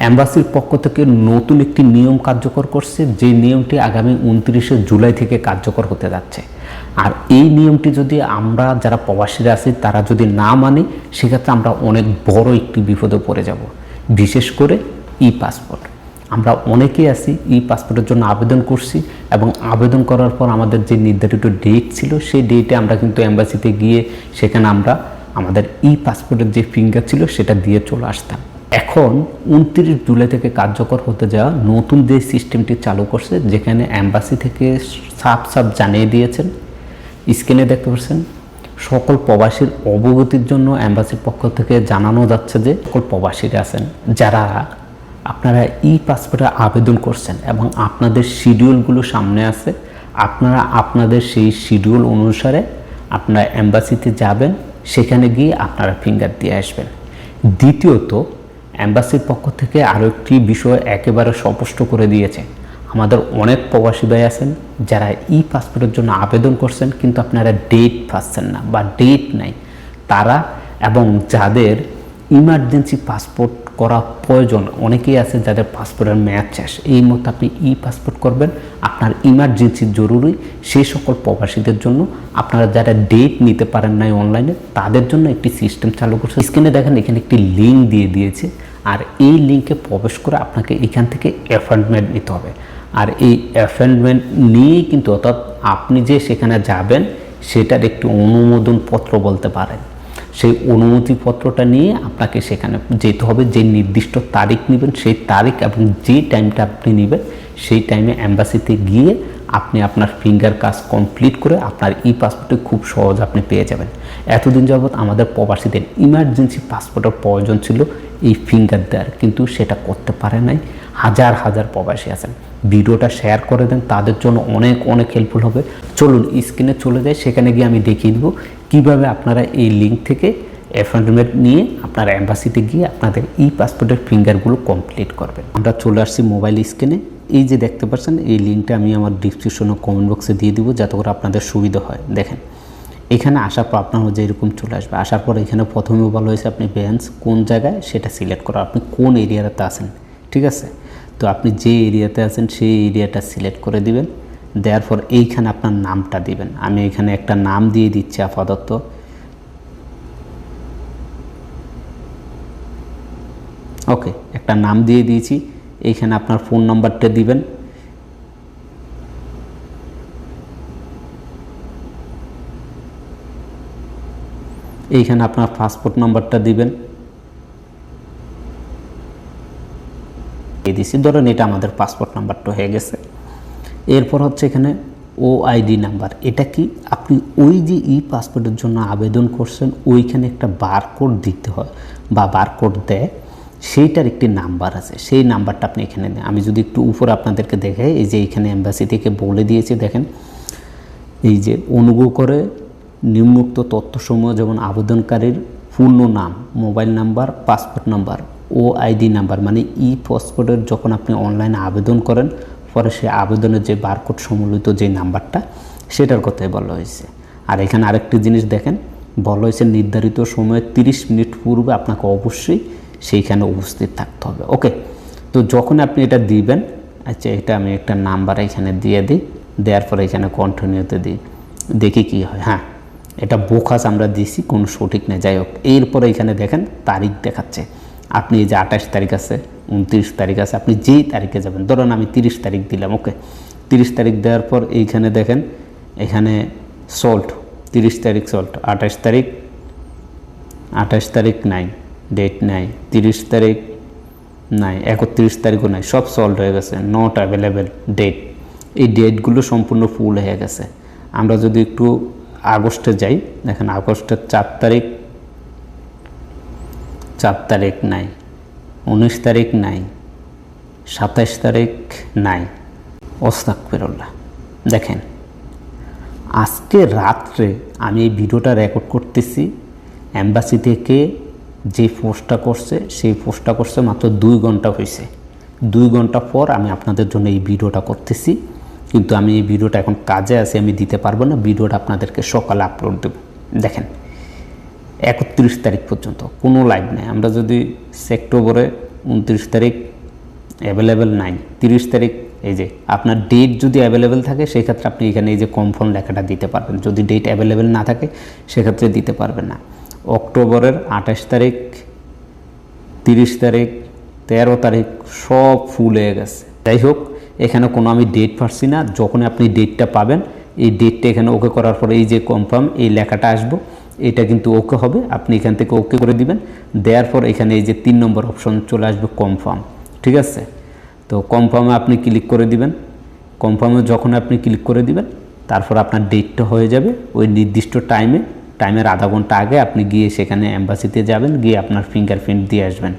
এম্বাসির পক্ষ থেকে নতুন একটি নিয়ম কার্যকর করছে, যে নিয়মটি আগামী 29শে জুলাই থেকে কার্যকর হতে যাচ্ছে। আর এই নিয়মটি যদি আমরা যারা প্রবাসীরা আছি তারা যদি না মানি, সেক্ষেত্রে আমরা অনেক বড় একটি বিপদে পড়ে যাব। বিশেষ করে ই পাসপোর্ট, আমরা অনেকেই আছি ই পাসপোর্টের জন্য আবেদন করছি, এবং আবেদন করার পর আমাদের যে নির্ধারিত ডেট ছিল সেই ডেটে আমরা কিন্তু এম্বাসিতে গিয়ে সেখানে আমরা আমাদের ই পাসপোর্টের যে ফিঙ্গার ছিল সেটা দিয়ে চলে আসতাম। এখন 29 জুলাই থেকে কার্যকর হতে যাওয়া নতুন যে সিস্টেমটি চালু করছে, যেখানে এম্বাসি থেকে সাফ জানিয়ে দিয়েছেন, স্ক্রিনে দেখতে পাচ্ছেন, সকল প্রবাসীর অবগতির জন্য এম্বাসির পক্ষ থেকে জানানো যাচ্ছে যে সকল প্রবাসীরা আছেন যারা আপনারা ই পাসপোর্টে আবেদন করছেন এবং আপনাদের শিডিউলগুলো সামনে আছে, আপনারা আপনাদের সেই শিডিউল অনুসারে আপনারা এম্বাসিতে যাবেন, সেখানে গিয়ে আপনারা ফিঙ্গার দিয়ে আসবেন। দ্বিতীয়ত, এম্বাসির পক্ষ থেকে আরও একটি বিষয় একেবারে স্পষ্ট করে দিয়েছে। আমাদের অনেক প্রবাসী ভাই আছেন যারা ই পাসপোর্টের জন্য আবেদন করছেন, কিন্তু আপনারা ডেট পাচ্ছেন না বা ডেট নাই, তারা এবং যাদের ইমার্জেন্সি পাসপোর্ট করা প্রয়োজন, অনেকেই আছে যাদের পাসপোর্টের মেয়াদ শেষ, এই মতো আপনি ই পাসপোর্ট করবেন, আপনার ইমার্জেন্সি জরুরি, সেই সকল প্রবাসীদের জন্য আপনারা যারা ডেট নিতে পারেন নাই অনলাইনে, তাদের জন্য একটি সিস্টেম চালু করছে। স্ক্রিনে দেখেন এখানে একটি লিঙ্ক দিয়ে দিয়েছে, আর এই লিঙ্কে প্রবেশ করে আপনাকে এখান থেকে অ্যাপয়েন্টমেন্ট নিতে হবে। আর এই অ্যাপয়েন্টমেন্ট নিয়েই কিন্তু, অর্থাৎ আপনি যে সেখানে যাবেন সেটার একটি অনুমোদন পত্র বলতে পারেন, সেই অনুমতিপত্রটা নিয়ে আপনাকে সেখানে যেতে হবে। যে নির্দিষ্ট তারিখ নেবেন সেই তারিখ এবং যে টাইমটা আপনি নেবেন সেই টাইমে এম্বাসিতে গিয়ে আপনি আপনার ফিঙ্গার কাজ কমপ্লিট করে আপনার ই পাসপোর্টে খুব সহজ আপনি পেয়ে যাবেন। এতদিন যাবৎ আমাদের প্রবাসীদের ইমার্জেন্সি পাসপোর্টের প্রয়োজন ছিল এই ফিঙ্গার দেওয়ার, কিন্তু সেটা করতে পারে নাই। হাজার হাজার প্রবাসী আছেন, ভিডিওটা শেয়ার করে দেন, তাদের জন্য অনেক হেল্পফুল হবে। চলুন স্ক্রিনে চলে যাই, সেখানে গিয়ে আমি দেখিয়ে দেবো কীভাবে আপনারা এই লিঙ্ক থেকে অ্যাপয়েন্টমেন্ট নিয়ে আপনারা এম্বাসিতে গিয়ে আপনাদের ই পাসপোর্টের ফিঙ্গারগুলো কমপ্লিট করবেন। আমরা চলে আসছি মোবাইল স্ক্রিনে। এই যে দেখতে পাচ্ছেন, এই লিঙ্কটা আমি আমার ডিসক্রিপশন ও কমেন্ট বক্সে দিয়ে দিব, যাতে করে আপনাদের সুবিধা হয়। দেখেন এখানে আসার পর আপনার যে এরকম চলে আসবে, আসার পর এখানে প্রথমে বলা হয়েছে আপনি ব্রাঞ্চ কোন জায়গায় সেটা সিলেক্ট করা, আপনি কোন এরিয়াতে আছেন, ঠিক আছে? তো আপনি যে এরিয়াতে আছেন সেই এরিয়াটা সিলেক্ট করে দিবেন। দেওয়ার পর এইখানে আপনার নামটা দিবেন। আমি এখানে একটা নাম দিয়ে দিচ্ছি আপাতত। ওকে, একটা নাম দিয়ে দিয়েছি। এইখানে আপনার ফোন নাম্বারটা দিবেন। এইখানে আপনার পাসপোর্ট নাম্বারটা দিবেন। দিয়েছি, ধরেন এটা আমাদের পাসপোর্ট নাম্বারটা হয়ে গেছে। এরপর হচ্ছে এখানে ওআইডি নাম্বার। এটা কি, আপনি ওই যে ই পাসপোর্টের জন্য আবেদন করছেন ওইখানে একটা বারকোড দিতে হয় বা বারকোড দেয়, সেইটার একটি নাম্বার আছে, সেই নাম্বারটা আপনি এখানে দেন। আমি যদি একটু উপরে আপনাদেরকে দেখাই, এই যে এখানে এম্বাসি থেকে বলে দিয়েছে, দেখেন এই যে অনুগ্রহ করে নিম্নোক্ত তথ্যসমূহ, যেমন আবেদনকারীর পূর্ণ নাম, mobile number, passport number, OID number, মানে ই পাসপোর্টের যখন আপনি অনলাইনে আবেদন করেন পরে সে আবেদনের যে বারকোড সম্বলিত যে নাম্বারটা, সেটার কথাই বলা হয়েছে। আর এখানে আরেকটি জিনিস দেখেন, বলা হয়েছে নির্ধারিত সময়ে 30 মিনিট পূর্বে আপনাকে অবশ্যই সেইখানে উপস্থিত থাকতে হবে। ওকে, তো যখন আপনি এটা দিবেন, আচ্ছা এটা আমি একটা নাম্বার এখানে দিয়ে দিই, দেওয়ার পরে এখানে কন্টিনিউতে দিই, দেখি কি হয়। হ্যাঁ, এটা বোকাস আমরা দিছি, কোনো সঠিক নেই, যাই হোক। এরপরে এখানে দেখেন তারিখ দেখাচ্ছে, আপনি এই যে 28 তারিখ আছে, 29 তারিখ আছে, আপনি যেই তারিখে যাবেন, ধরুন আমি 30 তারিখ দিলাম। ওকে, 30 তারিখ দেওয়ার পর এইখানে দেখেন এখানে সল্ট, 30 তারিখ সল্ট, 28 তারিখ নাই, ডেট নাই, 30 তারিখ নাই, 31 তারিখও নাই, সব সল্ট হয়ে গেছে, নট অ্যাভেলেবেল ডেট। এই ডেটগুলো সম্পূর্ণ ফুল হয়ে গেছে। আমরা যদি একটু আগস্টে যাই, দেখেন আগস্টের 4 তারিখ নাই, 19 তারিখ নাই, 27 তারিখ নাই। আস্তাগফিরুল্লাহ। দেখেন আজকে রাত্রে আমি এই ভিডিওটা রেকর্ড করতেছি, এম্বাসি থেকে যে পোস্টটা করছে সেই পোস্টটা করছে মাত্র 2 ঘন্টা হয়েছে। 2 ঘন্টা পর আমি আপনাদের জন্য এই ভিডিওটা করতেছি, কিন্তু আমি এই ভিডিওটা এখন কাজে আছি, আমি দিতে পারবো না। ভিডিওটা আপনাদেরকে সকালে আপলোড দেব। দেখেন 31 তারিখ পর্যন্ত কোনো লাইভ নেই। আমরা যদি সেক্টরে 29 তারিখ অ্যাভেলেবেল নাই। 30 তারিখ এই যে আপনার ডেট যদি অ্যাভেলেবেল থাকে সেক্ষেত্রে আপনি এখানে এই যে কনফার্ম লেখাটা দিতে পারবেন, যদি ডেট অ্যাভেলেবেল না থাকে সেক্ষেত্রে দিতে পারবেন না। অক্টোবরের 28 তারিখ, 30 তারিখ, 13 তারিখ সব ফুল হয়ে গেছে। যাই হোক, এখানে কোনো আমি ডেট পাচ্ছি না। যখন আপনি ডেটটা পাবেন, এই ডেটটা এখানে ওকে করার পরে এই যে কনফার্ম এই লেখাটা আসবো, এটা কিন্তু ওকে হবে। আপনি এখান থেকে ওকে করে দিবেন, দেওয়ার পর এখানে এই যে 3 নম্বর অপশন চলে আসবে কনফার্ম। ঠিক আছে, তো কনফার্মে আপনি ক্লিক করে দিবেন। কনফার্মে যখন আপনি ক্লিক করে দিবেন, তারপর আপনার ডেটটা হয়ে যাবে। ওই নির্দিষ্ট টাইমের আধা ঘন্টা আগে আপনি গিয়ে সেখানে এম্বাসিতে যাবেন, গিয়ে আপনার ফিঙ্গারপ্রিন্ট দিয়ে আসবেন।